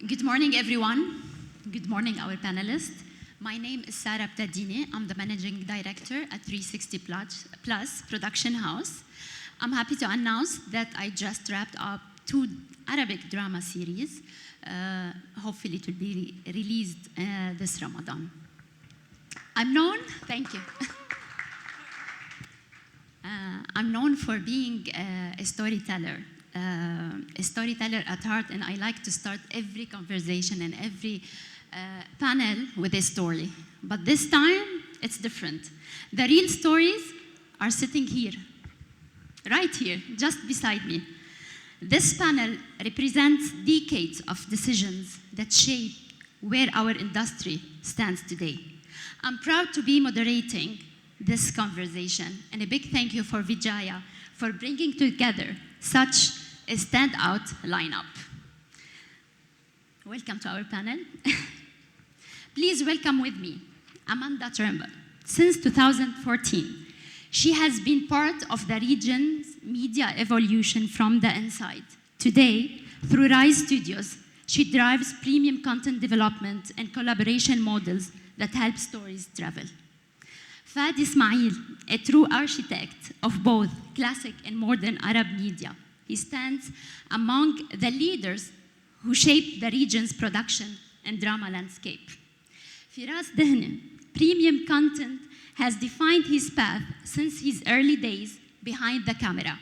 Good morning, everyone. Good morning, our panelists. My name is Sarah Btadini. I'm the Managing Director at 360 Plus Production House. I'm happy to announce that I just wrapped up 2 Arabic drama series. Hopefully it will be released this Ramadan. I'm known, thank you. I'm known for being a storyteller at heart, and I like to start every conversation and every panel with a story. But this time, it's different. The real stories are sitting here, right here, just beside me. This panel represents decades of decisions that shape where our industry stands today. I'm proud to be moderating this conversation, and a big thank you for Vijaya for bringing together such a standout lineup. Welcome to our panel. Please welcome with me Amanda Turnbull. Since 2014, she has been part of the region's media evolution from the inside. Today, through Rise Studios, she drives premium content development and collaboration models that help stories travel. Fadi Ismail, a true architect of both classic and modern Arab media. He stands among the leaders who shaped the region's production and drama landscape. Firas Dehne, premium content, has defined his path since his early days behind the camera.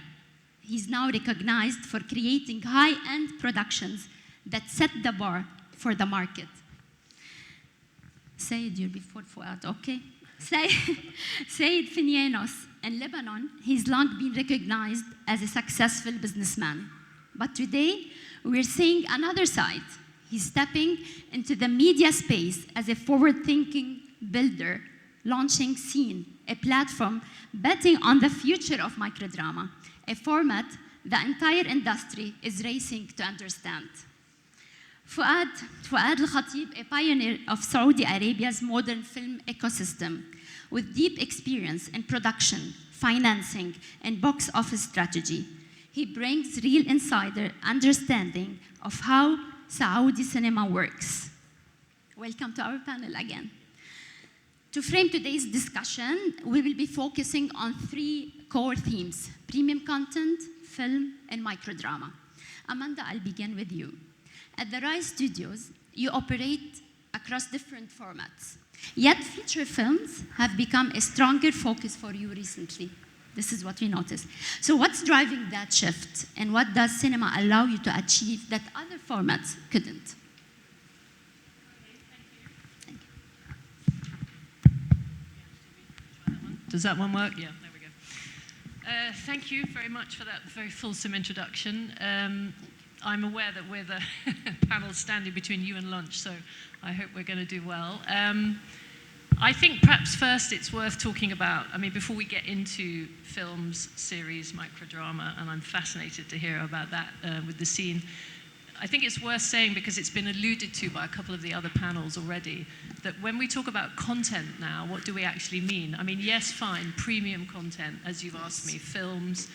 He's now recognized for creating high-end productions that set the bar for the market. Sayed, you're before Fuad, okay? Sayed Finyanos, in Lebanon, he's long been recognized as a successful businessman. But today, we're seeing another side. He's stepping into the media space as a forward-thinking builder, launching Scene, a platform betting on the future of microdrama, a format the entire industry is racing to understand. Fuad Al-Khatib, a pioneer of Saudi Arabia's modern film ecosystem, with deep experience in production, financing, and box office strategy. He brings real insider understanding of how Saudi cinema works. Welcome to our panel again. To frame today's discussion, we will be focusing on 3 core themes: premium content, film, and microdrama. Amanda, I'll begin with you. At the Rise Studios, you operate across different formats. Yet feature films have become a stronger focus for you recently. This is what we noticed. So what's driving that shift, and what does cinema allow you to achieve that other formats couldn't? Thank you. Does that one work? Yeah, there we go. Thank you very much for that very fulsome introduction. I'm aware that we're the panel standing between you and lunch, so I hope we're going to do well. I think perhaps first it's worth talking about, before we get into films, series, microdrama, and I'm fascinated to hear about that with the Scene, I think it's worth saying, because it's been alluded to by a couple of the other panels already, that when we talk about content now, what do we actually mean? Yes, fine, premium content, as you've asked me, films,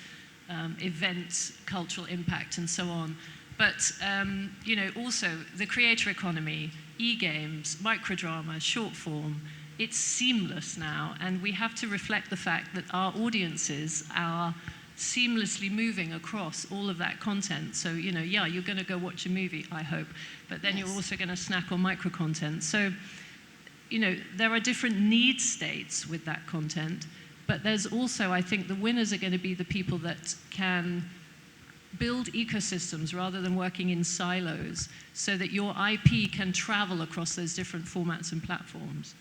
events, cultural impact, and so on. But, also the creator economy, e-games, microdrama, short form, it's seamless now, and we have to reflect the fact that our audiences are seamlessly moving across all of that content. So, you're going to go watch a movie, I hope, but then you're also going to snack on micro content. So, there are different need states with that content, but there's also, I think, the winners are going to be the people that can build ecosystems rather than working in silos, so that your IP can travel across those different formats and platforms.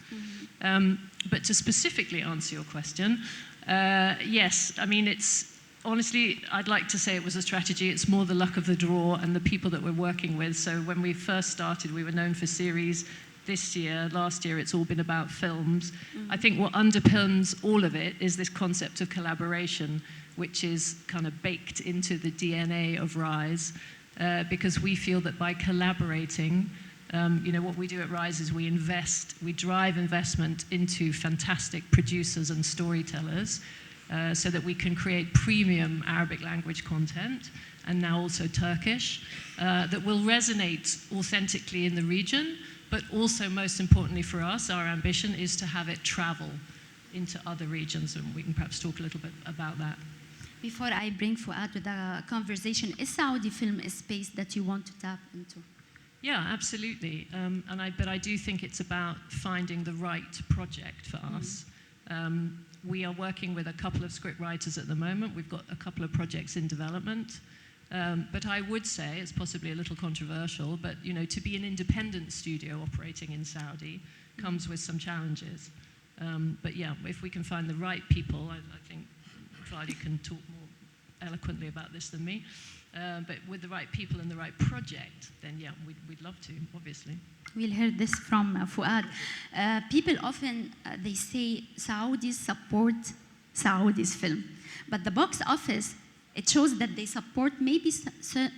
Mm-hmm. But to specifically answer your question, yes, it's honestly, I'd like to say it was a strategy. It's more the luck of the draw and the people that we're working with. So when we first started, we were known for series. This year, last year, it's all been about films. Mm-hmm. I think what underpins all of it is this concept of collaboration, which is kind of baked into the DNA of Rise, because we feel that by collaborating, what we do at Rise is we drive investment into fantastic producers and storytellers so that we can create premium Arabic language content, and now also Turkish, that will resonate authentically in the region, but also, most importantly for us, our ambition is to have it travel into other regions, and we can perhaps talk a little bit about that. Before I bring Fouad to the conversation, is Saudi film a space that you want to tap into? Yeah, absolutely. But I do think it's about finding the right project for us. We are working with a couple of script writers at the moment. We've got a couple of projects in development. But I would say, it's possibly a little controversial, but to be an independent studio operating in Saudi comes with some challenges. But yeah, if we can find the right people, I think Fadi can talk more eloquently about this than me. But with the right people and the right project, then yeah, we'd love to, obviously. We'll hear this from Fouad. People often, they say Saudis support Saudi's film. But the box office, it shows that they support maybe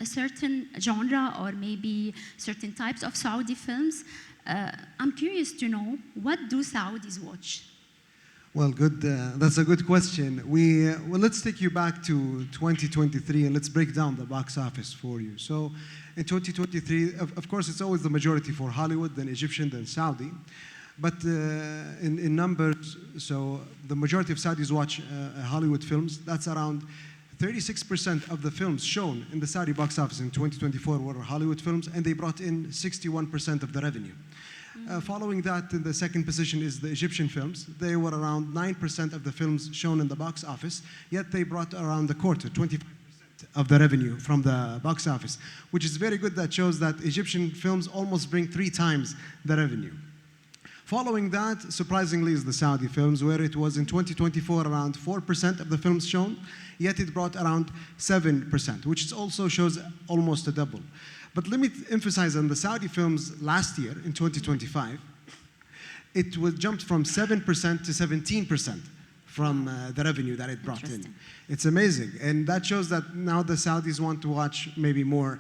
a certain genre or maybe certain types of Saudi films. I'm curious to know, what do Saudis watch? Well, good. That's a good question. Well, let's take you back to 2023 and let's break down the box office for you. So, in 2023, of course, it's always the majority for Hollywood, then Egyptian, then Saudi. But in numbers, so the majority of Saudis watch Hollywood films. That's around 36% of the films shown in the Saudi box office in 2024 were Hollywood films, and they brought in 61% of the revenue. Following that, in the second position is the Egyptian films. They were around 9% of the films shown in the box office, yet they brought around a quarter, 25% of the revenue from the box office, which is very good. That shows that Egyptian films almost bring 3 times the revenue. Following that, surprisingly, is the Saudi films, where it was in 2024 around 4% of the films shown, yet it brought around 7%, which also shows almost a double. But let me emphasize on the Saudi films last year, in 2025, it was jumped from 7% to 17% from the revenue that it brought in. It's amazing. And that shows that now the Saudis want to watch maybe more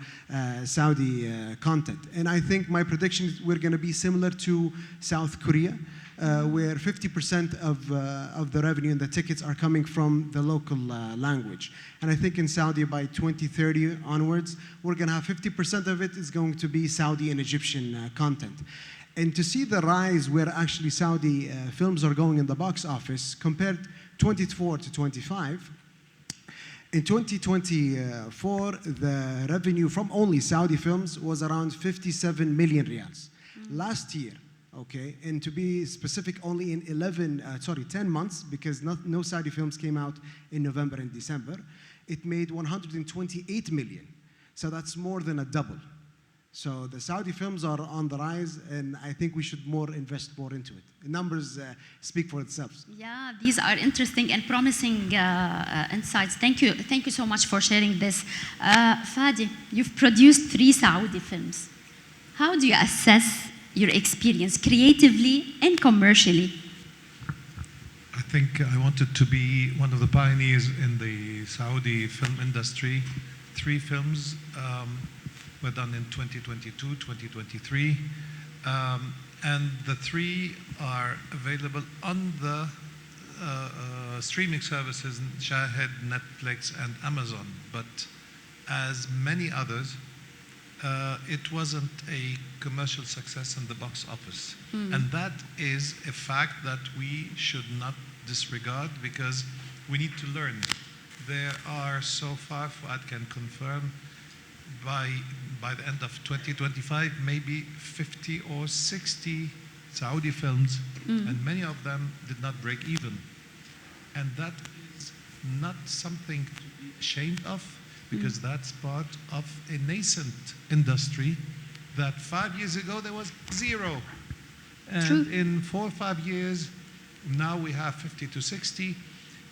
Saudi content. And I think my prediction is we're going to be similar to South Korea, where 50% of the revenue and the tickets are coming from the local language. And I think in Saudi by 2030 onwards, we're going to have 50% of it is going to be Saudi and Egyptian content. And to see the rise where actually Saudi films are going in the box office compared 24 to 25, in 2024, the revenue from only Saudi films was around 57 million riyals. Last year, okay, and to be specific, only in 10 months, because no Saudi films came out in November and December, it made 128 million. So that's more than a double. So the Saudi films are on the rise, and I think we should invest more into it. The numbers speak for themselves. Yeah, these are interesting and promising insights. Thank you so much for sharing this. Fadi, you've produced 3 Saudi films. How do you assess your experience creatively and commercially? I think I wanted to be one of the pioneers in the Saudi film industry. 3 films were done in 2022, 2023. And the 3 are available on the streaming services, Shahid, Netflix, and Amazon. But as many others, it wasn't a commercial success in the box office. And that is a fact that we should not disregard, because we need to learn. There are so far, Fouad can confirm, by the end of 2025, maybe 50 or 60 Saudi films, and many of them did not break even. And that is not something to be ashamed of, because that's part of a nascent industry that 5 years ago there was 0. And in 4 or 5 years, now we have 50 to 60.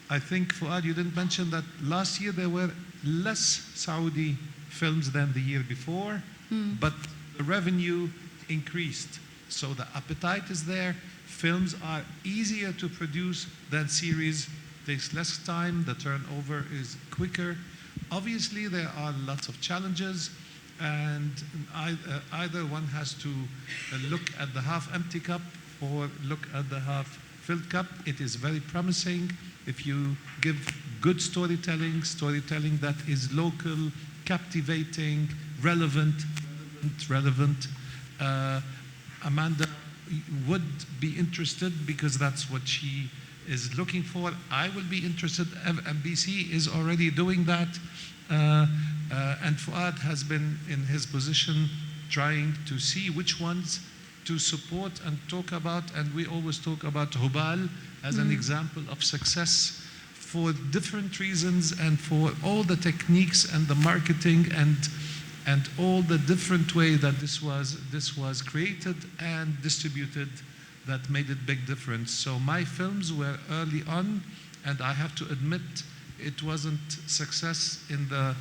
I think, Fouad, you didn't mention that last year there were less Saudi films than the year before, but the revenue increased. So the appetite is there. Films are easier to produce than series. Takes less time. The turnover is quicker. Obviously, there are lots of challenges, and either one has to look at the half-empty cup or look at the half Field Cup. It is very promising if you give good storytelling that is local, captivating, relevant. Amanda would be interested because that's what she is looking for. I will be interested. MBC is already doing that. And Fuad has been in his position trying to see which ones to support and talk about. And we always talk about Hubal as an example of success for different reasons and for all the techniques and the marketing and all the different way that this was created and distributed that made it big difference. So my films were early on, and I have to admit it wasn't success in the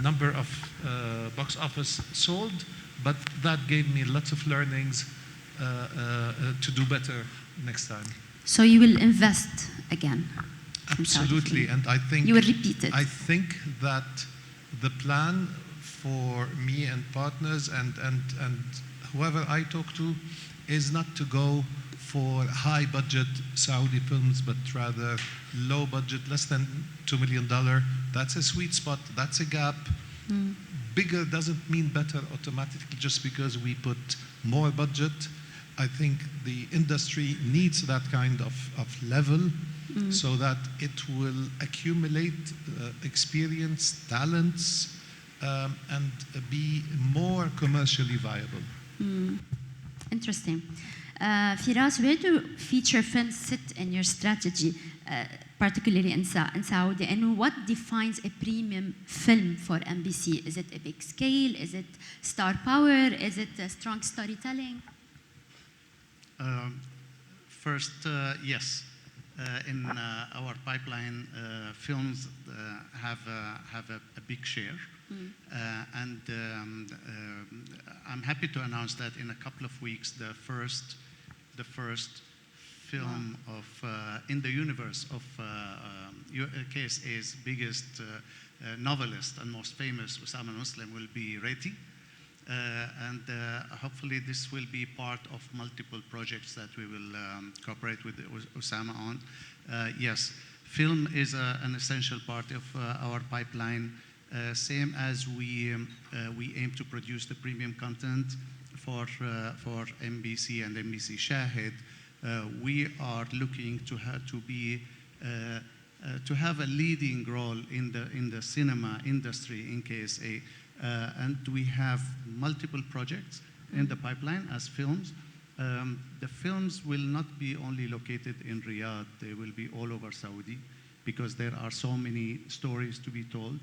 number of box office sold, but that gave me lots of learnings to do better next time. So you will invest again? Absolutely, and I think you will repeat it. I think that the plan for me and partners and whoever I talk to is not to go for high budget Saudi films, but rather low budget, less than $2 million. That's a sweet spot, that's a gap. Bigger doesn't mean better automatically just because we put more budget. I think the industry needs that kind of level so that it will accumulate experience, talents, and be more commercially viable. Interesting. Firas, where do feature films sit in your strategy, particularly in Saudi? And what defines a premium film for MBC? Is it a big scale? Is it star power? Is it strong storytelling? First, yes. In our pipeline, films have a big share. And I'm happy to announce that in a couple of weeks, the first film in the universe of KSA's biggest novelist and most famous, Osama Muslim, will be ready. And hopefully this will be part of multiple projects that we will cooperate with Osama on. Yes, film is an essential part of our pipeline. Same as we aim to produce the premium content for MBC and MBC Shahid, we are looking to have a leading role in the cinema industry in KSA, and we have multiple projects in the pipeline as films. The films will not be only located in Riyadh; they will be all over Saudi, because there are so many stories to be told.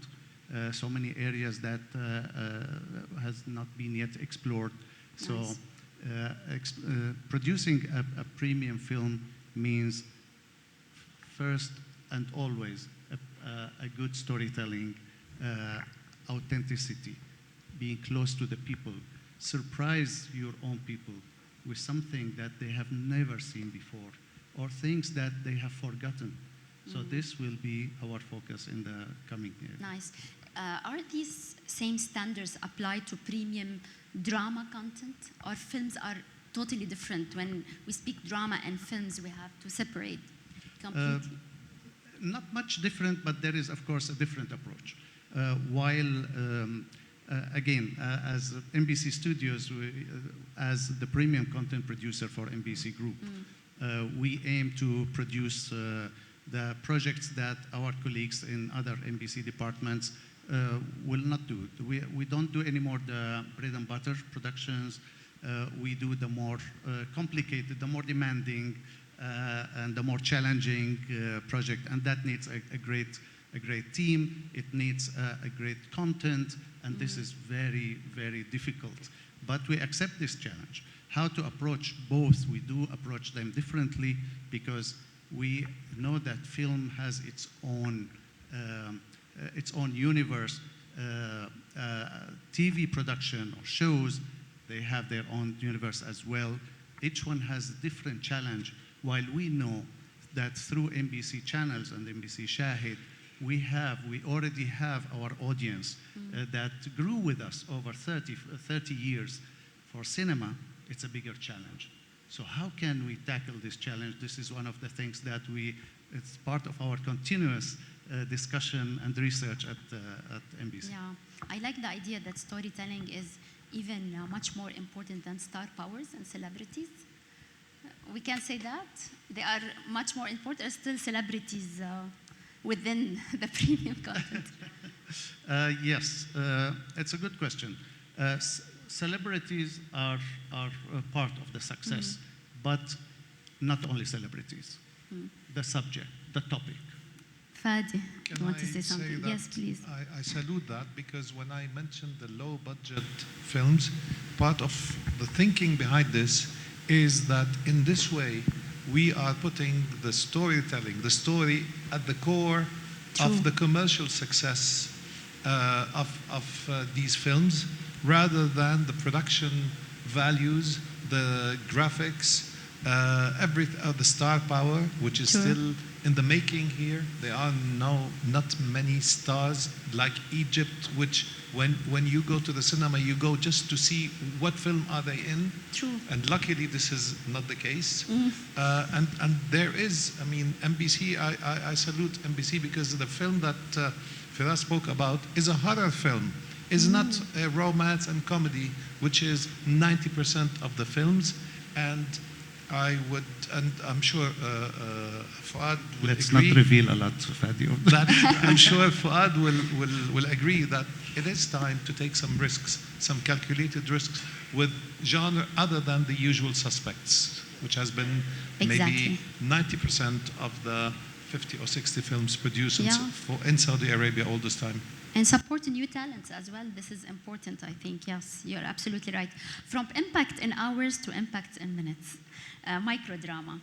So many areas that has not been yet explored. Nice. So producing a premium film means first and always a good storytelling, authenticity, being close to the people, surprise your own people with something that they have never seen before or things that they have forgotten. So this will be our focus in the coming year. Nice. Are these same standards applied to premium drama content, or films are totally different? When we speak drama and films, we have to separate completely. Not much different, but there is, of course, a different approach. Again, as MBC Studios, as the premium content producer for MBC Group, we aim to produce the projects that our colleagues in other MBC departments will not do. We don't do anymore the bread and butter productions. We do the more complicated, the more demanding, and the more challenging project, and that needs a great team. It needs a great content, and this is very, very difficult. But we accept this challenge. How to approach both? We do approach them differently because we know that film has its own universe. TV production or shows, they have their own universe as well. Each one has a different challenge. While we know that through MBC channels and MBC Shahid, we already have our audience that grew with us over 30 years. For cinema, it's a bigger challenge. So how can we tackle this challenge? This is one of the things that it's part of our continuous discussion and research at NBC. Yeah, I like the idea that storytelling is even much more important than star powers and celebrities. We can say that they are much more important, still celebrities within the premium content. Yes, it's a good question. Celebrities are part of the success, but not only celebrities. The subject, the topic. Fadi, Can you want I to say something? that Yes, please. I salute that, because when I mentioned the low budget films, part of the thinking behind this is that in this way we are putting the storytelling, the story at the core of the commercial success of these films, rather than the production values, the graphics, the star power, which is still in the making here. There are now not many stars like Egypt, which when you go to the cinema, you go just to see what film are they in. True. And luckily, this is not the case. And there is, I mean, NBC, I salute NBC, because the film that Firas spoke about is a horror film. Is not a romance and comedy, which is 90% of the films. And I would, and I'm sure Fuad will Let's agree. not reveal a lot, Fadi. That I'm sure Fuad will agree that it is time to take some risks, some calculated risks with genre other than the usual suspects, which has been maybe 90% of the 50 or 60 films produced in Saudi Arabia all this time. And support new talents as well. This is important, I think. Yes, you're absolutely right. From impact in hours to impact in minutes. Microdrama.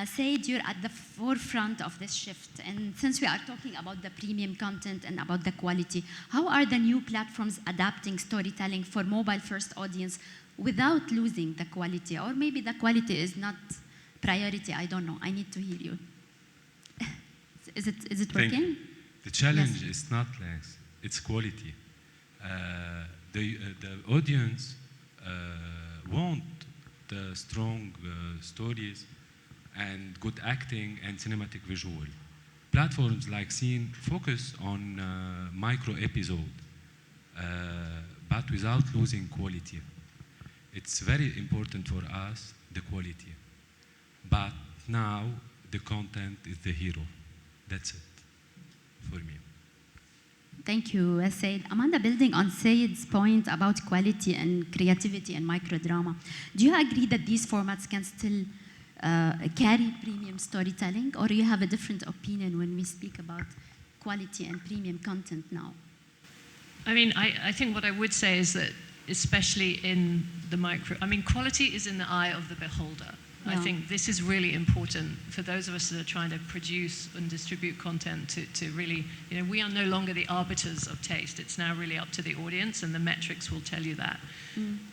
Said you're at the forefront of this shift. And since we are talking about the premium content and about the quality, how are the new platforms adapting storytelling for mobile-first audience without losing the quality? Or maybe the quality is not priority. I don't know. I need to hear you. Is it working? The challenge is not length, it's quality. The audience want the strong stories and good acting and cinematic visual. Platforms like Scene focus on micro episode, but without losing quality. It's very important for us, the quality. But now the content is the hero. That's it for me. Thank you, Said. Amanda, building on Said's point about quality and creativity and microdrama, do you agree that these formats can still carry premium storytelling, or you have a different opinion when we speak about quality and premium content now? I mean, I think what I would say is that, especially in the quality is in the eye of the beholder. I think this is really important for those of us that are trying to produce and distribute content to really, we are no longer the arbiters of taste. It's now really up to the audience, and the metrics will tell you that.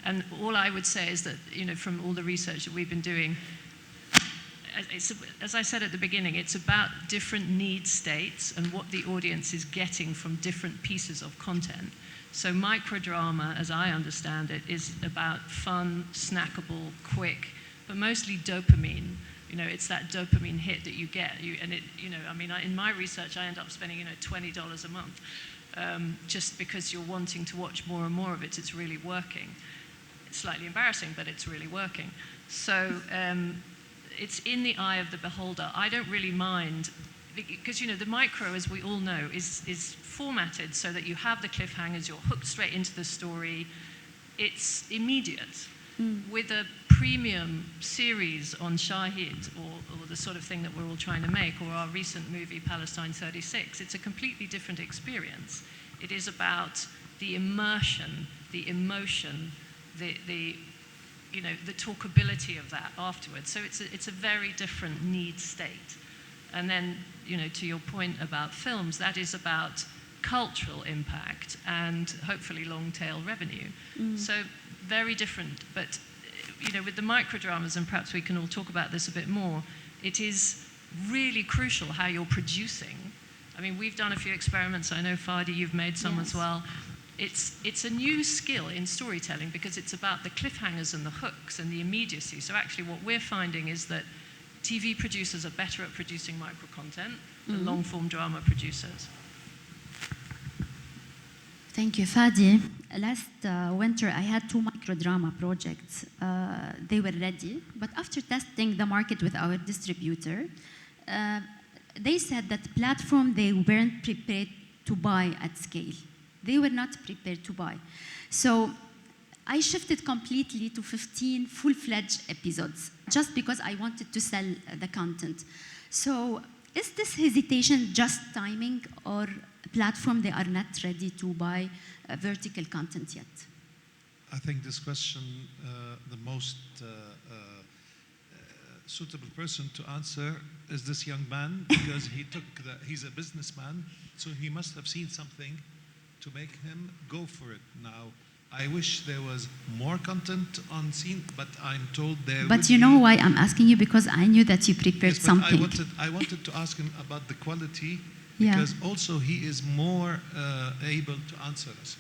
And all I would say is that, from all the research that we've been doing, as I said at the beginning, it's about different need states and what the audience is getting from different pieces of content. So microdrama, as I understand it, is about fun, snackable, quick, but mostly dopamine. It's that dopamine hit that you get. In my research, I end up spending, $20 a month, just because you're wanting to watch more and more of it. It's really working. It's slightly embarrassing, but it's really working. So it's in the eye of the beholder. I don't really mind, because the micro, as we all know, is formatted so that you have the cliffhangers, you're hooked straight into the story. It's immediate. With a premium series on Shahid, or the sort of thing that we're all trying to make, or our recent movie Palestine 36, it's a completely different experience. It is about the immersion, the emotion, the talkability of that afterwards. So it's a very different need state. And then, to your point about films, that is about cultural impact and hopefully long tail revenue. So very different, but with the microdramas, and perhaps we can all talk about this a bit more, it is really crucial how you're producing. I mean, we've done a few experiments. I know, Fadi, you've made some as well. it's a new skill in storytelling because it's about the cliffhangers and the hooks and the immediacy. So actually what we're finding is that TV producers are better at producing micro-content than long-form drama producers. Thank you, Fadi. Last winter, I had 2 microdrama projects. They were ready, but after testing the market with our distributor, they said that platform they weren't prepared to buy at scale. They were not prepared to buy. So I shifted completely to 15 full-fledged episodes just because I wanted to sell the content. So is this hesitation just timing or platform they are not ready to buy vertical content yet? I think this question, the most suitable person to answer is this young man because he's a businessman, so he must have seen something to make him go for it. Now, I wish there was more content on scene, but I'm told there But you know why I'm asking you? Because I knew that you prepared Yes, but something. I wanted to ask him about the quality Yeah. because also he is more able to answer us.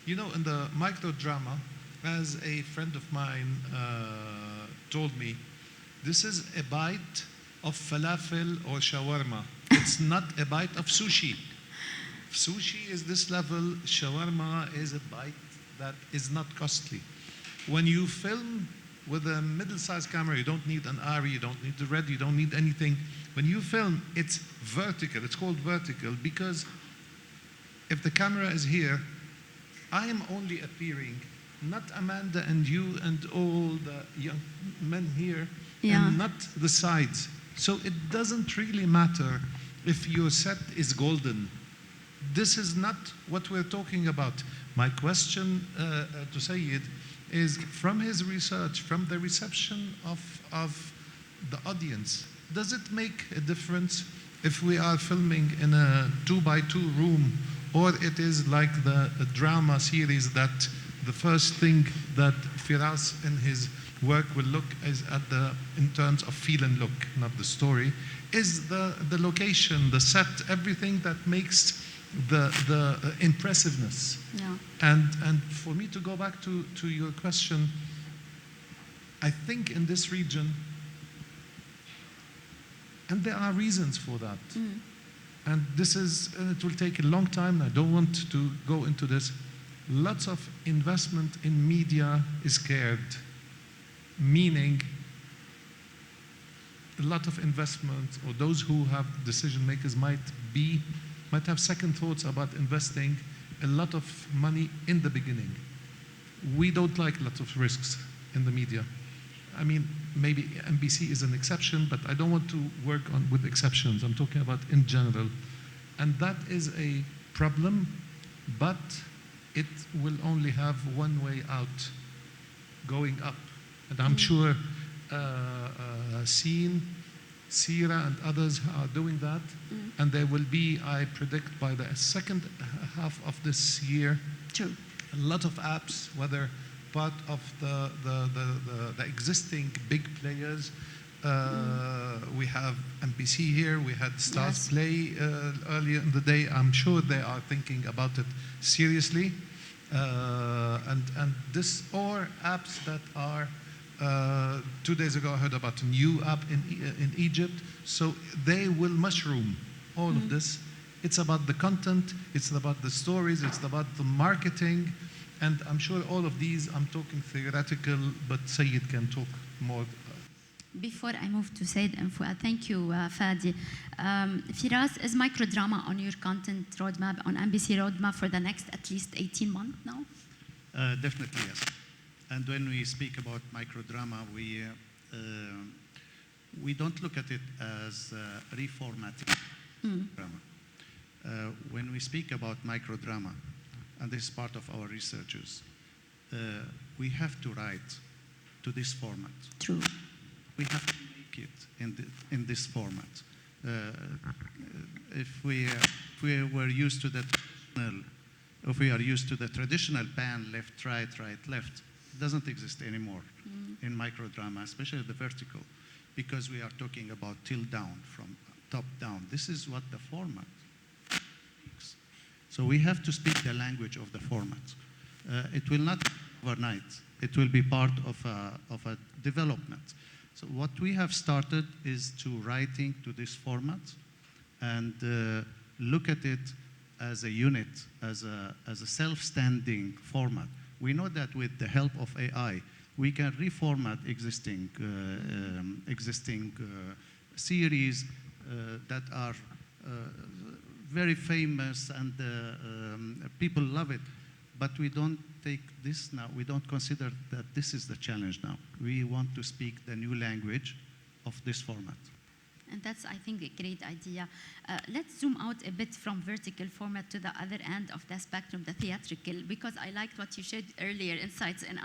You know, in the micro drama, as a friend of mine told me, this is a bite of falafel or shawarma. It's not a bite of sushi. Sushi is this level, shawarma is a bite that is not costly. When you film with a middle-sized camera, you don't need an ARRI, you don't need the red, you don't need anything. When you film, it's vertical. It's called vertical because if the camera is here, I am only appearing, not Amanda and you and all the young men here, Yeah. and not the sides. So it doesn't really matter if your set is golden. This is not what we're talking about. My question to Sayed is, from his research, from the reception of the audience, does it make a difference if we are filming in a 2x2 room, or it is like the drama series that the first thing that Firas in his work will look is at in terms of feel and look, not the story, is the location, the set, everything that makes the impressiveness. Yeah. And for me to go back to your question, I think in this region, and there are reasons for that, and it will take a long time, and I don't want to go into this, lots of investment in media is scared, meaning a lot of investment, or those who have decision makers might have second thoughts about investing a lot of money in the beginning. We don't like lots of risks in the media. I mean, maybe NBC is an exception, but I don't want to work with exceptions. I'm talking about in general. And that is a problem, but it will only have one way out, going up. And I'm sure Seen, Sira and others are doing that. And there will be, I predict, by the second half of this year, True. a lot of apps, whether part of the existing big players. We have NBC here, we had Stars Yes. Play earlier in the day. I'm sure they are thinking about it seriously. And this, or apps that are 2 days ago I heard about a new app in Egypt. So they will mushroom all of this. It's about the content, it's about the stories, it's about the marketing. And I'm sure all of these, I'm talking theoretical, but Sayed can talk more. Before I move to Said and Fuad, thank you, Fadi. Firas, is microdrama on your content roadmap, on NBC roadmap for the next at least 18 months now? Definitely, yes. And when we speak about microdrama, we don't look at it as reformatting drama. When we speak about microdrama, and this is part of our researches, we have to write to this format. True. We have to make it in this format. If we were used to the traditional, if we are used to the traditional pan, left, right, left, it doesn't exist anymore in microdrama, especially the vertical, because we are talking about till down, from top down. This is what the format speaks. So we have to speak the language of the format. It will not overnight. It will be part of a development. So what we have started is to writing to this format and look at it as a unit, as a self-standing format. We know that with the help of AI, we can reformat existing series that are very famous and people love it. But we don't take this now. We don't consider that this is the challenge now. We want to speak the new language of this format. And that's, I think, a great idea. Let's zoom out a bit from vertical format to the other end of the spectrum, the theatrical, because I liked what you shared earlier, insights, and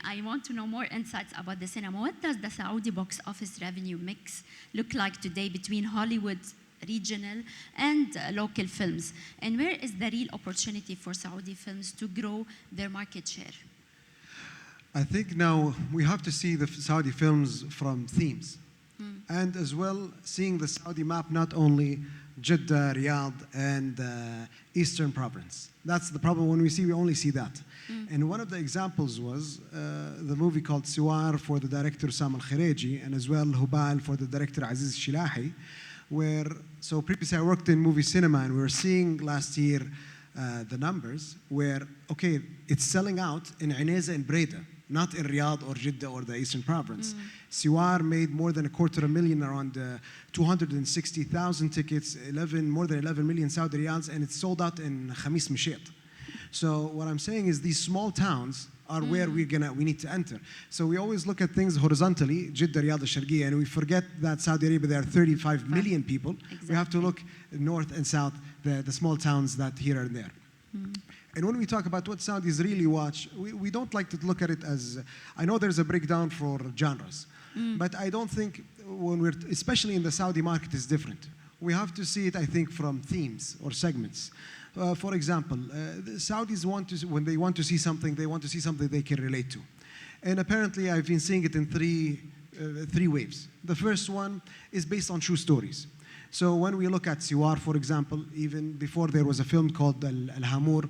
I want to know more insights about the cinema. What does the Saudi box office revenue mix look like today between Hollywood, regional, and local films? And where is the real opportunity for Saudi films to grow their market share? I think now we have to see the Saudi films from themes. And as well, seeing the Saudi map, not only Jeddah, Riyadh, and Eastern Province. That's the problem. When we only see that. And one of the examples was the movie called Siwar for the director Sam Al-Khareji, and as well Hubal for the director Aziz Shilahi, so previously I worked in movie cinema, and we were seeing last year the numbers where, okay, it's selling out in Ineza and Breda, not in Riyadh or Jeddah or the Eastern Province. Siwar made more than 250,000, around 260,000 tickets, more than 11 million Saudi riyals, and it's sold out in Khamis Mashiat. So what I'm saying is these small towns are where we need to enter. So we always look at things horizontally, Jeddah, Riyadh, Al-Sharqiyya, and we forget that Saudi Arabia, there are 35 million people. Exactly. We have to look north and south, the small towns that here and there. And when we talk about what Saudis really watch, we don't like to look at it as, I know there's a breakdown for genres, but I don't think especially in the Saudi market, is different. We have to see it, I think, from themes or segments. For example, the Saudis when they want to see something, they want to see something they can relate to. And apparently I've been seeing it in three waves. The first one is based on true stories. So when we look at Siwar, for example, even before there was a film called Al-Hamur,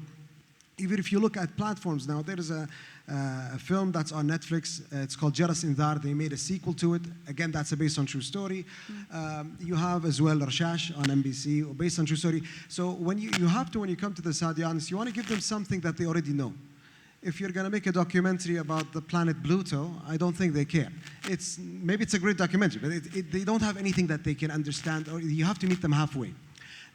even if you look at platforms now, there is a film that's on Netflix. It's called Jaras Indar. They made a sequel to it. Again, that's based on true story. You have as well Rashash on NBC, based on true story. So when you come to the Saudi audience, you want to give them something that they already know. If you're going to make a documentary about the planet Pluto, I don't think they care. Maybe it's a great documentary, but they don't have anything that they can understand, or you have to meet them halfway.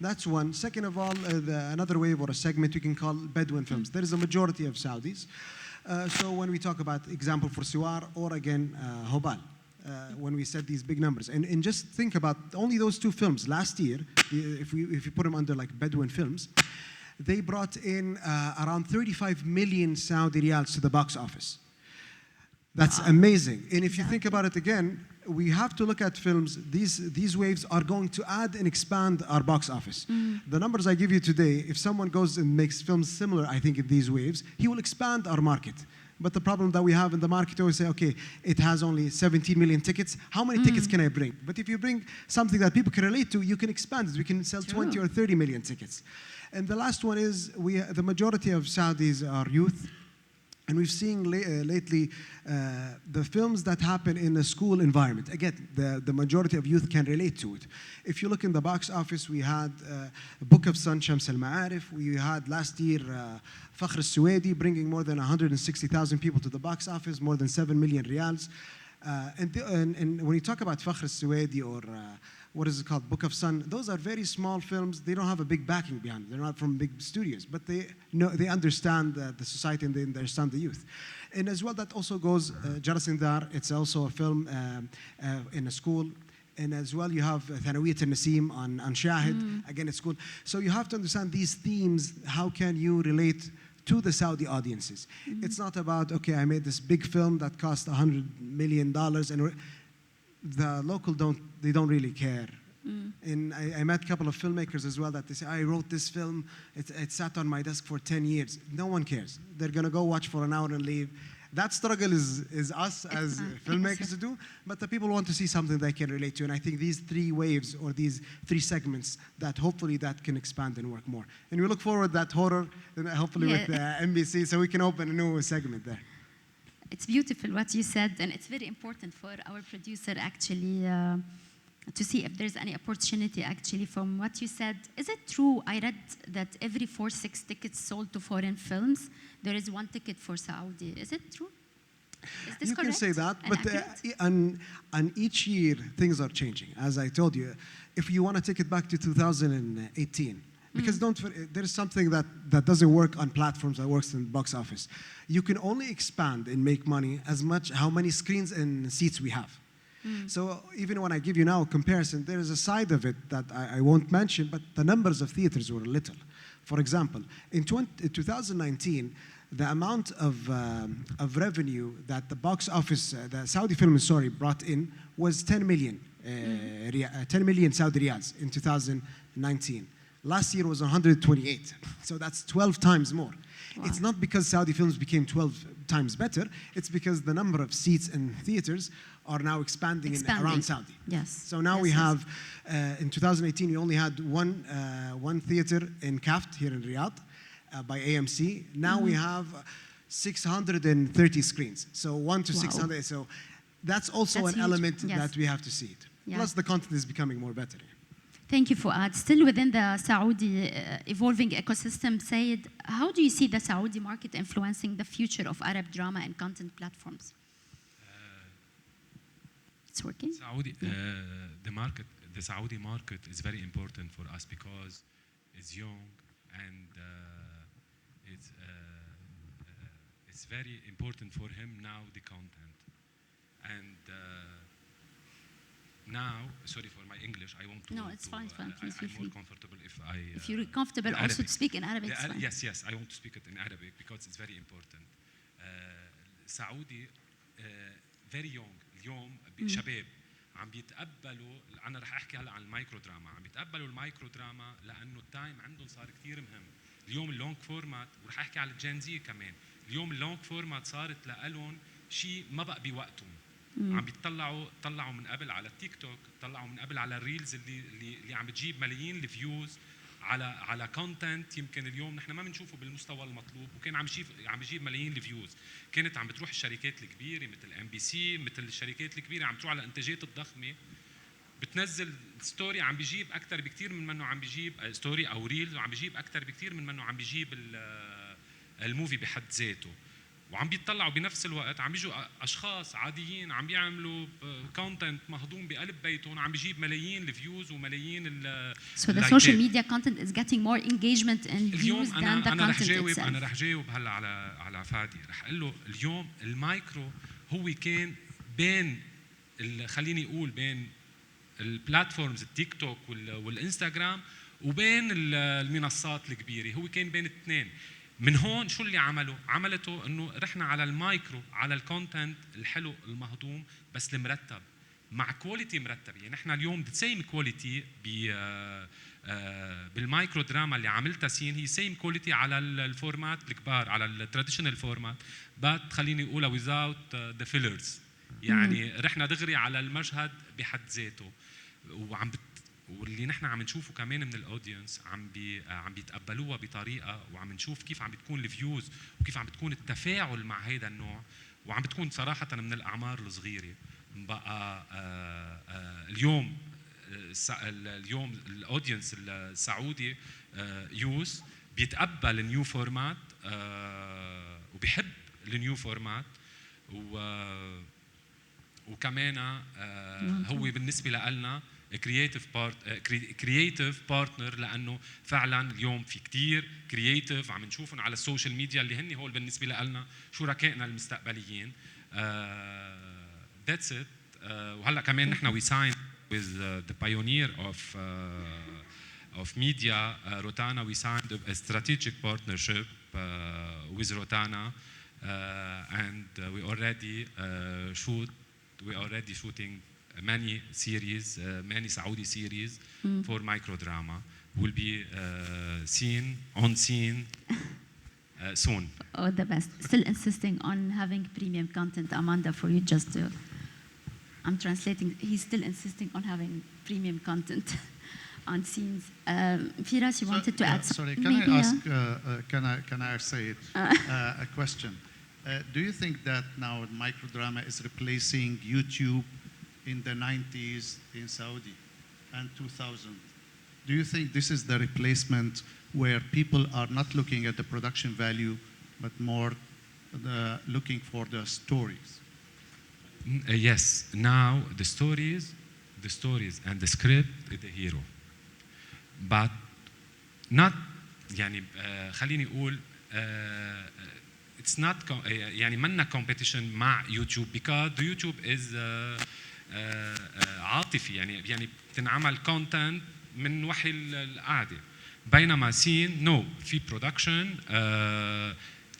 That's one. Second of all, another wave or a segment we can call Bedouin films. There is a majority of Saudis. So when we talk about example for Siwar or again Hubal, when we said these big numbers, and just think about only those two films last year, if you put them under like Bedouin films, they brought in around 35 million Saudi riyals to the box office. That's amazing. And if you think about it again, we have to look at films. These waves are going to add and expand our box office. The numbers I give you today, if someone goes and makes films similar, I think, in these waves, he will expand our market. But the problem that we have in the market, we always say, okay, it has only 17 million tickets. How many tickets can I bring? But if you bring something that people can relate to, you can expand it. We can sell 20 or 30 million tickets. And the last one is, the majority of Saudis are youth. And we've seen lately the films that happen in a school environment. Again, the majority of youth can relate to it. If you look in the box office, we had Book of Sun, Shams Al-Ma'arif. We had last year Fakhr Al-Suwaidi bringing more than 160,000 people to the box office, more than 7 million riyals. And when you talk about Fakhr Al-Suwaidi or what is it called, Book of Sun, those are very small films. They don't have a big backing behind them. They're not from big studios, but they understand the society and they understand the youth. And as well, that also goes, Jaras Indar, it's also a film in a school. And as well, you have Thanawiyat al-Nasim on Shahid, again, it's school. So you have to understand these themes. How can you relate to the Saudi audiences? It's not about, okay, I made this big film that cost $100 million, and the local don't really care. And I met a couple of filmmakers as well that they say, I wrote this film, it sat on my desk for 10 years. No one cares. They're going to go watch for an hour and leave. that struggle is us as filmmakers to do, but the people want to see something they can relate to. And I think these three waves or these three segments that hopefully that can expand and work more. And we look forward that horror, and hopefully with NBC, so we can open a new segment there. It's beautiful what you said, and it's very important for our producer actually to see if there's any opportunity actually from what you said. Is it true? I read that every 6 tickets sold to foreign films, there is 1 ticket for Saudi. Is it true? Is this You correct? can say that, and but accurate? on each year things are changing. As I told you, if you want to take it back to 2018, because there's something that doesn't work on platforms that works in box office. You can only expand and make money as much how many screens and seats we have. So even when I give you now a comparison, there is a side of it that I won't mention, but the numbers of theaters were little. For example, in 2019, the amount of revenue that the box office, the Saudi Film Authority brought in was 10 million, 10 million Saudi riyals in 2019. Last year was 128, so that's 12 times more. Wow. It's not because Saudi films became 12 times better, it's because the number of seats in theaters are now expanding. Around Saudi. Yes. So now Yes, we yes. have, in 2018, we only had one theater in Kaft here in Riyadh by AMC. Now we have 630 screens, so 1 to Wow. 600. So that's also That's an huge. element Yes. that we have to see it. Yeah. Plus the content is becoming more better. Thank you, Fuad. Still within the Saudi evolving ecosystem, Sayed, how do you see the Saudi market influencing the future of Arab drama and content platforms? It's working? Saudi, the Saudi market is very important for us because it's young and it's very important for him now, the content. And now, sorry for my English, I want to... No, it's fine, please feel I'm free. more comfortable if I... If you're comfortable in also Arabic. to speak in Arabic, it's fine. Yes, I want to speak it in Arabic because it's very important. Saudi very young اليوم شباب عم بيتقبلوا. انا رح احكي هلا عن المايكرو دراما، عم بيتقبلوا المايكرو دراما لانه التايم عندهم صار كثير مهم. اليوم اللونج فورمات، ورح احكي على الجين زي كمان، اليوم اللونج فورمات صارت لهم شيء ما بقى بوقتهم. عم طلعوا من قبل على التيك توك، طلعوا من قبل على الريلز اللي عم بتجيب ملايين الفيوز على كونتنت يمكن اليوم نحن ما بنشوفه بالمستوى المطلوب، وكان عم بيجيب ملايين الفيوز. كانت عم بتروح الشركات الكبيره مثل NBC، مثل الشركات الكبيره عم تروح على الانتاجات الضخمه، بتنزل ستوري عم بيجيب اكثر بكثير من منه عم بيجيب ستوري او ريلز، وعم بيجيب اكثر بكثير من منه عم بيجيب الموفي بحد ذاته. وعم بيطلعوا بنفس الوقت عم بيجوا اشخاص عاديين عم بيعملوا كونتنت مهضوم بقلب بيتهم، عم بيجيب ملايين الفيوز وملايين So the social media content is getting more engagement and views than the أنا content itself. أنا رح جاوب هلا على فادي، رح أقول له اليوم المايكرو هو كان بين خليني أقول بين البلاتفورمز التيك توك والإنستغرام وبين المنصات الكبيرة، هو كان بين الاثنين. من هون شو اللي عملته انه رحنا على المايكرو، على الكونتنت الحلو المهضوم بس المرتب مع كواليتي مرتبه. يعني نحن اليوم ذا سيم كواليتي بالمايكرو دراما اللي عملتها سين هي سيم كواليتي على الفورمات الكبار، على التراديشنال فورمات، بات خليني اقولها without the fillers. يعني رحنا دغري على المشهد بحد ذاته. واللي نحن عم نشوفه كمان من الاودينس عم بيتقبلوها بطريقه، وعم نشوف كيف عم بتكون الفيوز وكيف عم بتكون التفاعل مع هذا النوع، وعم بتكون صراحه من الاعمار الصغيره. بقى اليوم الاودينس السعودي يوز بيتقبل النيو فورمات وبيحب النيو فورمات، وكمان هو بالنسبه لنا كرييتيف بارتنر، لانه فعلا اليوم في كثير كرييتيف عم نشوفهم على السوشيال ميديا اللي هن هول بالنسبه لنا شركائنا المستقبليين. That's it. وهلا كمان نحن we signed with the pioneer of media, Rotana. We signed a strategic partnership with Rotana, and we already shooting many series, many Saudi series for microdrama. Will be seen on scene soon. All the best. Still insisting on having premium content, Amanda, for you just to. I'm translating. He's still insisting on having premium content on scenes. Firas, you wanted to add Sorry, something? can I ask, can I say it, a question? Do you think that now microdrama is replacing YouTube in the 90s in Saudi and 2000? Do you think this is the replacement where people are not looking at the production value, but more looking for the stories? Yes, now the stories and the script is the hero. But not يعني خليني أقول it's not يعني منا competition مع يوتيوب because the YouTube is عاطفي يعني بتنعمل content من وحي القعدة بينما سين no في production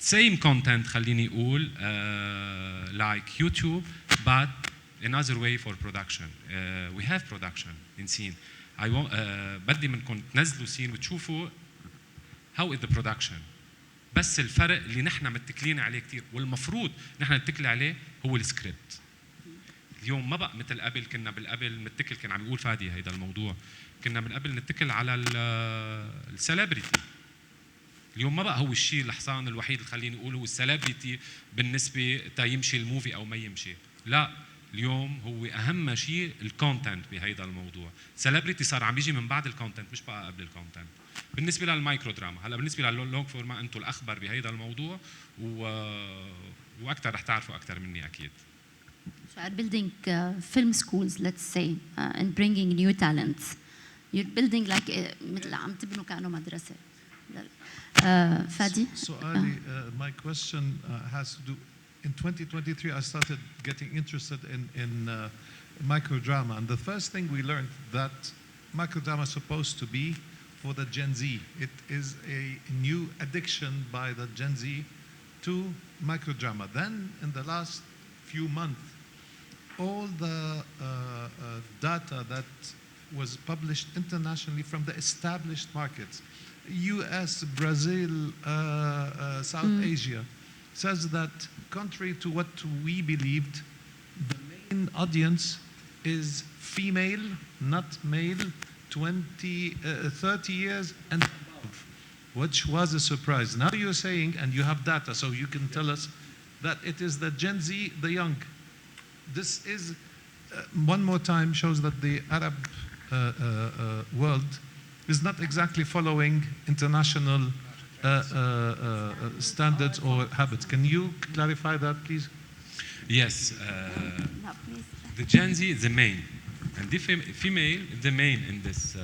same content خليني أقول like YouTube but another way for production we have production in scene I want بدي منكم تنزلوا سين وتشوفوا how is the production بس الفرق اللي نحن متكلين عليه كثير والمفروض نحن نتكل عليه هو السكريبت اليوم ما بقى مثل قبل كنا بالقبل نتكل كان عم يقول فادي هيدا الموضوع كنا من قبل نتكل على السليبرتي اليوم ما بقى هو الشيء الحصان الوحيد اللي خليني اقول هو السليبرتي بالنسبه تا يمشي الموفي او ما يمشي لا اليوم هو اهم شيء الكونتنت بهيدا الموضوع سليبرتي صار عم يجي من بعد الكونتنت مش بقى قبل الكونتنت بالنسبه للمايكرو دراما هلا بالنسبه لللونج فورما انتم الاخبر بهيدا الموضوع واكثر رح تعرفوا اكثر مني اكيد So are building film schools, let's say, and bringing new talents. You're building like مثل عم تبنوا كأنه مدرسة. Fadi? So Ali, my question has to do, in 2023 I started getting interested in microdrama, and the first thing we learned that microdrama is supposed to be for the Gen Z. It is a new addiction by the Gen Z to microdrama. Then in the last few months, all the data that was published internationally from the established markets, US, Brazil, South Asia, says that contrary to what we believed, the main audience is female, not male, 30 years and above, which was a surprise. Now you're saying, and you have data, so you can tell us that it is the Gen Z, the young. This is, one more time, shows that the Arab world is not exactly following international standards or habits. Can you clarify that, please? Yes, No, please. the Gen Z is the main, and the female is the main in this.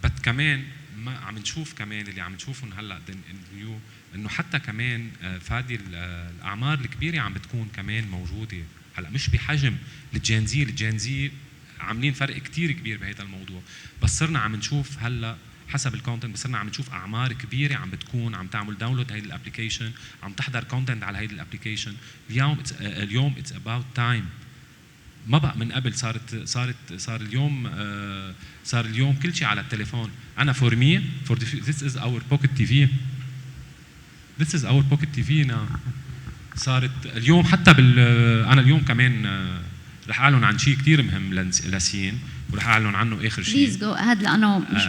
But كمان ما عم نشوف كمان اللي عم نشوفهم هلا اليوم انه حتى كمان فادي الاعمار الكبيره عم بتكون كمان موجوده هلا مش بحجم الجين زي عاملين فرق كتير كبير بهذا الموضوع بس صرنا عم نشوف هلا حسب الكونتنت صرنا عم نشوف اعمار كبيره عم بتكون عم تعمل داونلود هيدي الابلكيشن عم تحضر كونتنت على هيدي الابلكيشن اليوم اتس اباوت تايم ما بقى من قبل صار اليوم كل شيء على التليفون انا فور مي this is our pocket TV this is our pocket TV now صارت اليوم حتى انا اليوم كمان رح اعلن عن شيء كثير مهم لسين ورح اعلن عنه اخر شيء Please go ahead لأنه مش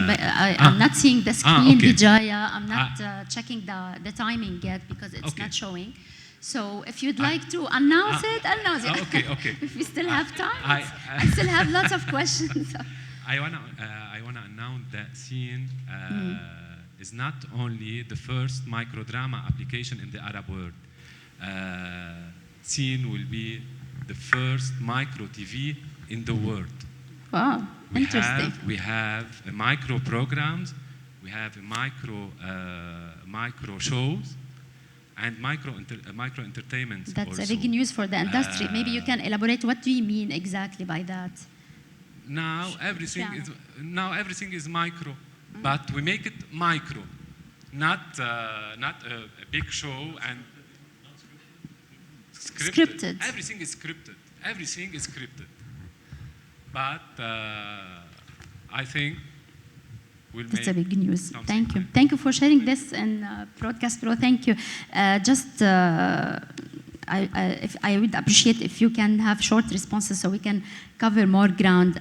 I'm not seeing the screen okay. بجاية I'm not checking the timing yet because it's Okay. not showing. So if you'd like to announce it, announce it. Okay. If we still have time, I I still have lots of questions. I wanna announce that Scene is not only the first microdrama application in the Arab world. Scene will be the first micro TV in the world. Wow, interesting. We have micro programs, we have micro shows, and micro entertainment. That's also. a big news for the industry. Maybe you can elaborate. What do you mean exactly by that? Now everything is micro, but we make it micro, not a big show and Scripted. Everything is scripted. Everything is scripted. But I think we'll That's a make big news. something Thank you. like Thank you for sharing this in Broadcast Pro. Thank you. If I would appreciate if you can have short responses so we can cover more ground.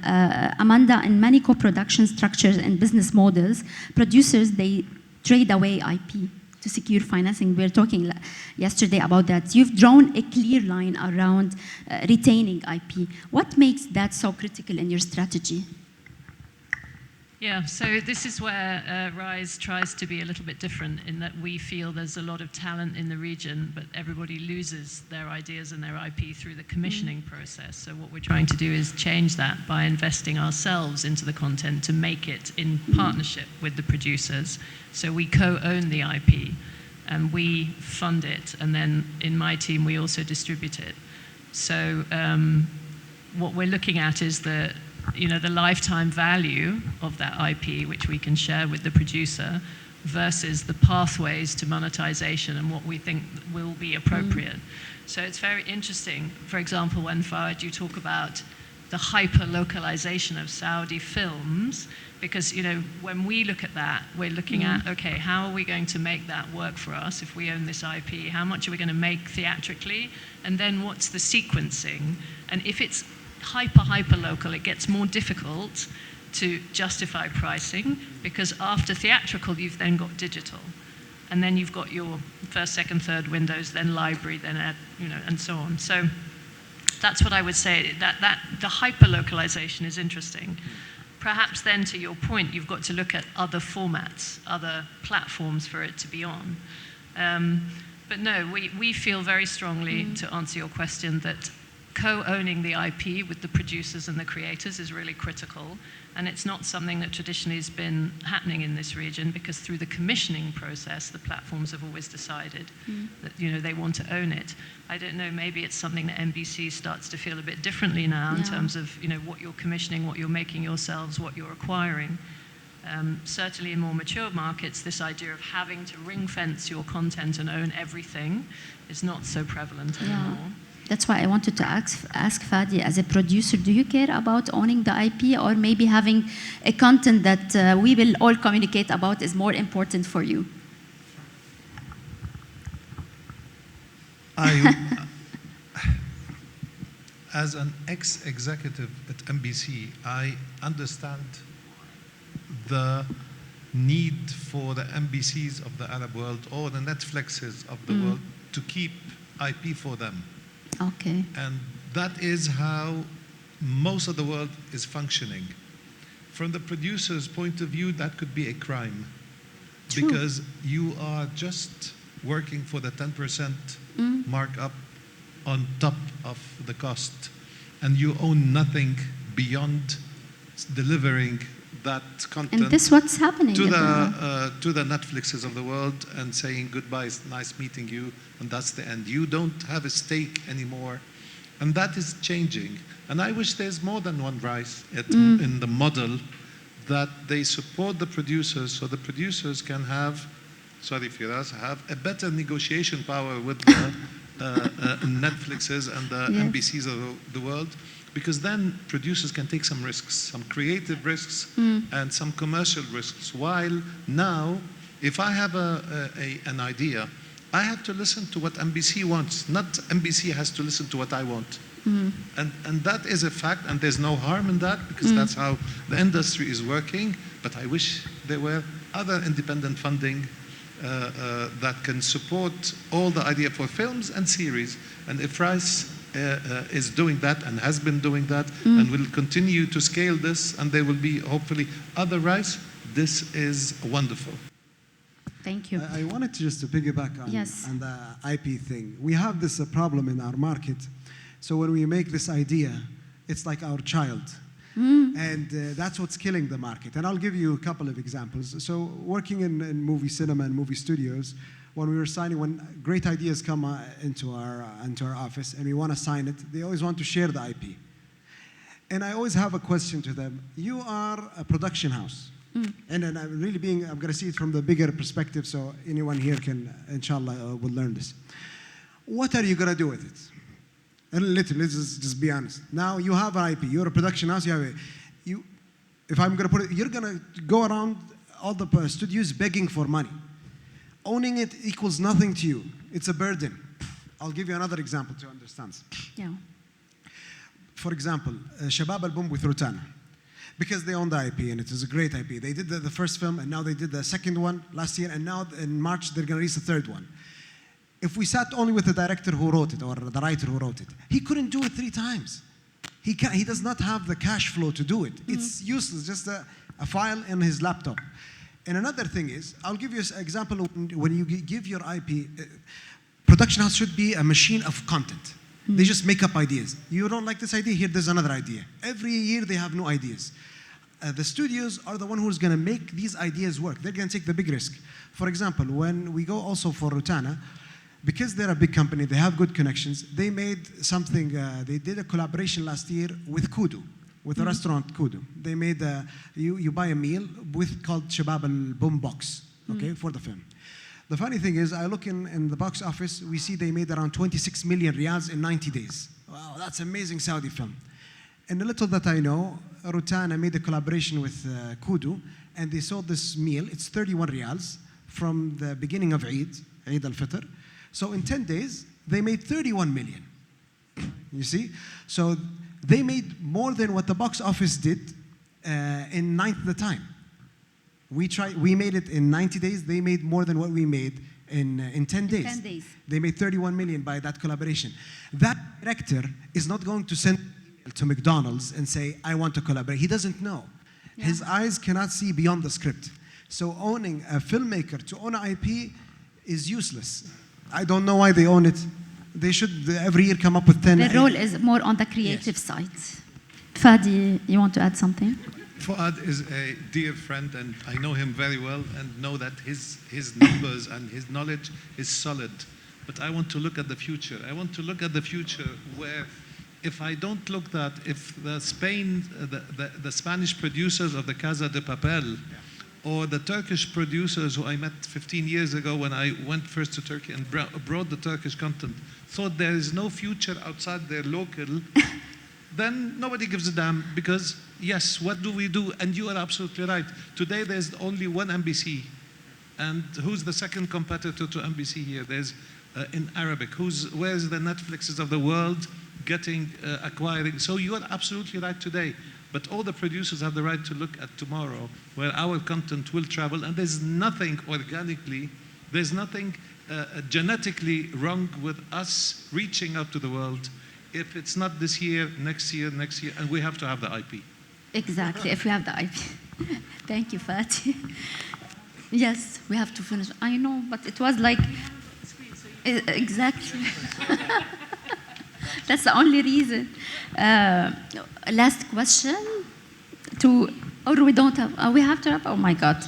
Amanda, in many co-production structures and business models, producers, they trade away IP to secure financing. We were talking yesterday about that. You've drawn a clear line around retaining IP. What makes that so critical in your strategy? Yeah, so this is where RISE tries to be a little bit different in that we feel there's a lot of talent in the region, but everybody loses their ideas and their IP through the commissioning process. So what we're trying to do is change that by investing ourselves into the content to make it in partnership with the producers. So we co-own the IP and we fund it, and then in my team we also distribute it. So what we're looking at is the lifetime value of that IP, which we can share with the producer, versus the pathways to monetization and what we think will be appropriate. So it's very interesting. For example, when Fawad, you talk about the hyper-localization of Saudi films, because when we look at that, we're looking at, okay, how are we going to make that work for us if we own this IP? How much are we going to make theatrically? And then what's the sequencing? And if it's hyper local, it gets more difficult to justify pricing, because after theatrical you've then got digital, and then you've got your first, second, third windows, then library, then ad, and so on. So that's what I would say, that the hyper localization is interesting. Perhaps then, to your point, you've got to look at other formats, other platforms for it to be on. But no, we feel very strongly, to answer your question, that co-owning the IP with the producers and the creators is really critical, and it's not something that traditionally has been happening in this region, because through the commissioning process the platforms have always decided that they want to own it. I don't know, maybe it's something that NBC starts to feel a bit differently now in terms of what you're commissioning, what you're making yourselves, what you're acquiring. Certainly in more mature markets, this idea of having to ring fence your content and own everything is not so prevalent anymore. That's why I wanted to ask Fadi, as a producer, do you care about owning the IP, or maybe having a content that we will all communicate about is more important for you? As an ex-executive at NBC, I understand the need for the NBCs of the Arab world or the Netflixes of the world to keep IP for them. Okay. And that is how most of the world is functioning. From the producer's point of view, that could be a crime. True. Because you are just working for the 10% markup on top of the cost, and you own nothing beyond delivering that content. And this what's happening to the Netflixes of the world and saying goodbye, it's nice meeting you, and that's the end. You don't have a stake anymore, and that is changing. And I wish there's more than one RISE in the model, that they support the producers so the producers can have, sorry Firas, have a better negotiation power with the Netflixes and the NBCs of the world. Because then producers can take some risks, some creative risks and some commercial risks. While now, if I have an idea, I have to listen to what NBC wants, not NBC has to listen to what I want. And that is a fact, and there's no harm in that, because that's how the industry is working. But I wish there were other independent funding that can support all the idea for films and series. And if RISE is doing that and has been doing that and will continue to scale this, and there will be hopefully other RISE, this is wonderful. Thank you. I wanted to just to piggyback on the IP thing. We have this problem in our market. So when we make this idea, it's like our child. And that's what's killing the market. And I'll give you a couple of examples. So working in movie cinema and movie studios, when we were signing, when great ideas come into our office and we want to sign it, they always want to share the IP. And I always have a question to them. You are a production house. And then I'm going to see it from the bigger perspective, so anyone here can, inshallah, will learn this. What are you going to do with it? And let's just be honest. Now you have an IP. You're a production house. If I'm going to put it, you're going to go around all the studios begging for money. Owning it equals nothing to you. It's a burden. I'll give you another example to understand. Yeah. For example, Shabab Al-Boom with Rotana. Because they own the IP and it is a great IP. They did the first film and now they did the second one last year and now in March they're going to release the third one. If we sat only with the director who wrote it or the writer who wrote it, he couldn't do it 3 times. He does not have the cash flow to do it. It's useless, just a file in his laptop. And another thing is, I'll give you an example. When you give your IP, production house should be a machine of content. They just make up ideas. You don't like this idea, here there's another idea. Every year they have new ideas. The studios are the one who's going to make these ideas work. They're going to take the big risk. For example, when we go also for Rotana, because they're a big company, they have good connections, they made something, they did a collaboration last year with Kudu, with the restaurant Kudu. They made, you buy a meal called Shabab Al-Boom box, okay, for the film. The funny thing is, I look in the box office, we see they made around 26 million riyals in 90 days. Wow, that's amazing Saudi film. And the little that I know, Rotana made a collaboration with Kudu, and they sold this meal, it's 31 riyals, from the beginning of Eid al-Fitr. So in 10 days, they made 31 million. You see? So they made more than what the box office did in ninth the time. We made it in 90 days. They made more than what we made in 10 days. 10 days. They made 31 million by that collaboration. That director is not going to send to McDonald's and say, I want to collaborate. He doesn't know. Yeah. His eyes cannot see beyond the script. So owning a filmmaker to own an IP is useless. I don't know why they own it. They should every year come up with 10. The role is more on the creative side. Fadi, you want to add something? Fuad is a dear friend, and I know him very well and know that his numbers and his knowledge is solid. But I want to look at the future. I want to look at the future where, if I don't look that, if the Spanish producers of the Casa de Papel, or the Turkish producers who I met 15 years ago when I went first to Turkey and brought the Turkish content, thought there is no future outside their local, then nobody gives a damn, because yes, what do we do? And you are absolutely right. Today there's only one NBC. And who's the second competitor to NBC here? There's in Arabic. Where's the Netflixes of the world acquiring? So you are absolutely right today. But all the producers have the right to look at tomorrow, where our content will travel, and there's nothing organically, there's nothing genetically wrong with us reaching out to the world. If it's not this year, next year, and we have to have the IP. Exactly, if we have the IP. Thank you, Fatih. Yes, we have to finish. I know, but it was like, exactly. That's the only reason. Last question or we don't have, we have to wrap, oh my God.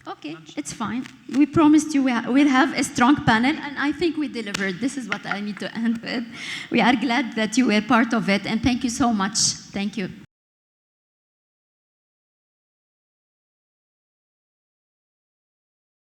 Okay, it's fine. We promised you we'll have a strong panel, and I think we delivered. This is what I need to end with. We are glad that you were part of it, and thank you so much. Thank you.